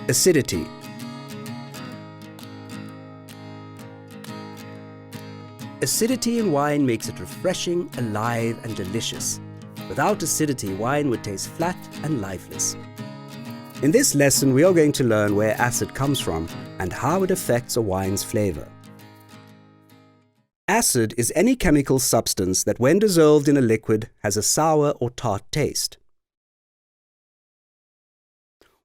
Acidity. Acidity in wine makes it refreshing, alive, and delicious. Without acidity, wine would taste flat and lifeless. In this lesson, we are going to learn where acid comes from and how it affects a wine's flavor. Acid is any chemical substance that, when dissolved in a liquid, has a sour or tart taste.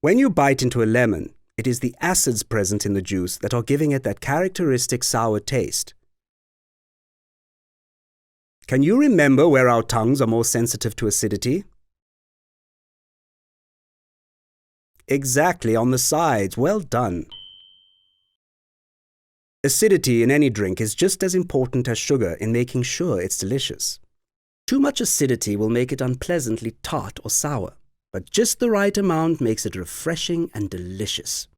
When you bite into a lemon, it is the acids present in the juice that are giving it that characteristic sour taste. Can you remember where our tongues are more sensitive to acidity? Exactly, on the sides. Well done. Acidity in any drink is just as important as sugar in making sure it's delicious. Too much acidity will make it unpleasantly tart or sour, but just the right amount makes it refreshing and delicious.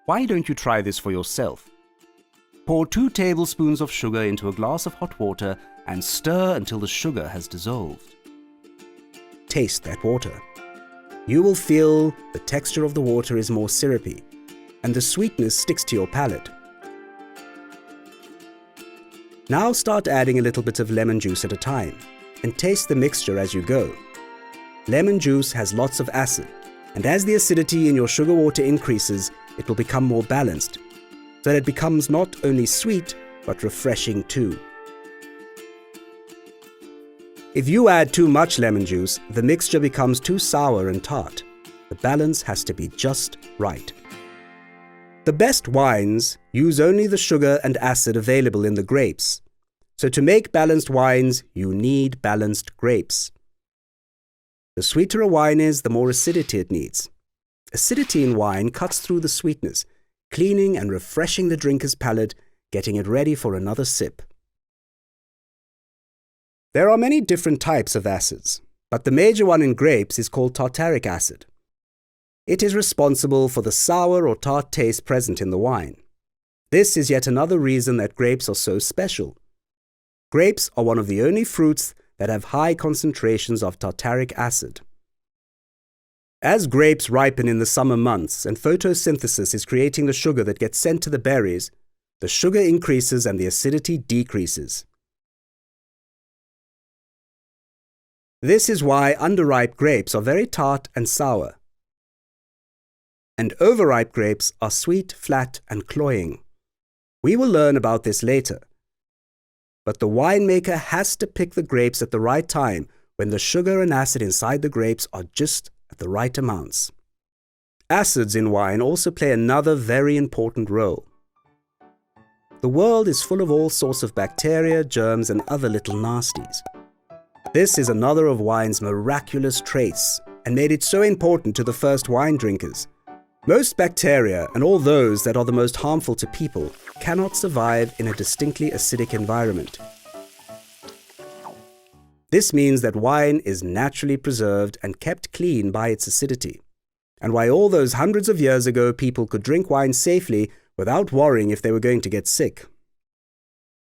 Why don't you try this for yourself? Pour 2 tablespoons of sugar into a glass of hot water and stir until the sugar has dissolved. Taste that water. You will feel the texture of the water is more syrupy, and the sweetness sticks to your palate. Now start adding a little bit of lemon juice at a time, and taste the mixture as you go. Lemon juice has lots of acid, and as the acidity in your sugar water increases, it will become more balanced, so that it becomes not only sweet, but refreshing too. If you add too much lemon juice, the mixture becomes too sour and tart. The balance has to be just right. The best wines use only the sugar and acid available in the grapes. So to make balanced wines, you need balanced grapes. The sweeter a wine is, the more acidity it needs. Acidity in wine cuts through the sweetness, cleaning and refreshing the drinker's palate, getting it ready for another sip. There are many different types of acids, but the major one in grapes is called tartaric acid. It is responsible for the sour or tart taste present in the wine. This is yet another reason that grapes are so special. Grapes are one of the only fruits that have high concentrations of tartaric acid. As grapes ripen in the summer months and photosynthesis is creating the sugar that gets sent to the berries, the sugar increases and the acidity decreases. This is why underripe grapes are very tart and sour, and overripe grapes are sweet, flat, and cloying. We will learn about this later. But the winemaker has to pick the grapes at the right time when the sugar and acid inside the grapes are just at the right amounts. Acids in wine also play another very important role. The world is full of all sorts of bacteria, germs, and other little nasties. This is another of wine's miraculous traits and made it so important to the first wine drinkers. Most bacteria, and all those that are the most harmful to people, cannot survive in a distinctly acidic environment. This means that wine is naturally preserved and kept clean by its acidity, and why all those hundreds of years ago people could drink wine safely without worrying if they were going to get sick.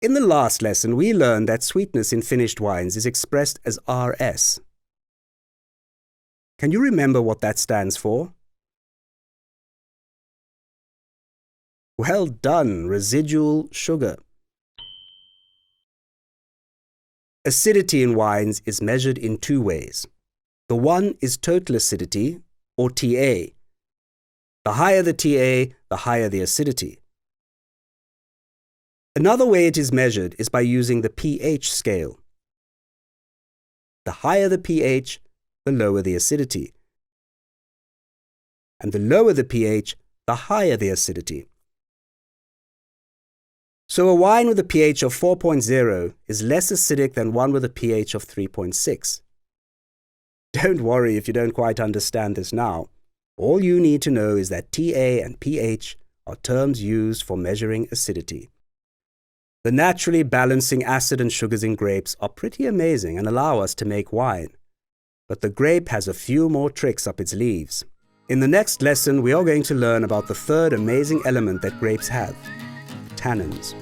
In the last lesson, we learned that sweetness in finished wines is expressed as RS. Can you remember what that stands for? Well done, residual sugar. Acidity in wines is measured in 2 ways. The one is total acidity, or TA. The higher the TA, the higher the acidity. Another way it is measured is by using the pH scale. The higher the pH, the lower the acidity. And the lower the pH, the higher the acidity. So a wine with a pH of 4.0 is less acidic than one with a pH of 3.6. Don't worry if you don't quite understand this now. All you need to know is that TA and pH are terms used for measuring acidity. The naturally balancing acid and sugars in grapes are pretty amazing and allow us to make wine. But the grape has a few more tricks up its sleeves. In the next lesson, we are going to learn about the third amazing element that grapes have: tannins.